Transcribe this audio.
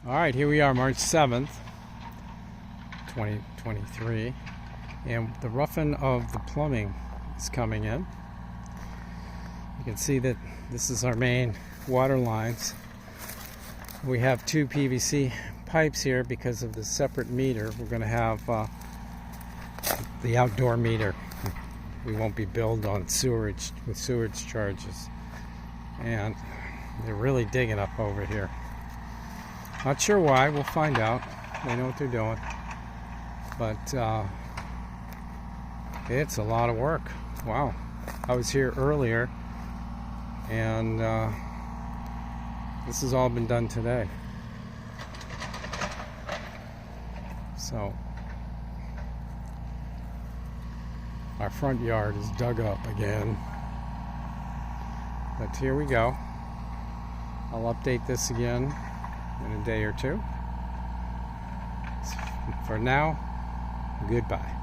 All right, here we are, March 7th, 2023, and the roughing of the plumbing is coming in. You can see that this is our main water lines. We have two PVC pipes here because of the separate meter. We're going to have the outdoor meter. We won't be billed on sewage with sewage charges, and they're really digging up over here. Not sure why, we'll find out. They know what they're doing. But it's a lot of work. Wow. I was here earlier, and this has all been done today. So our front yard is dug up again. But here we go. I'll update this again in a day or two. For now, goodbye.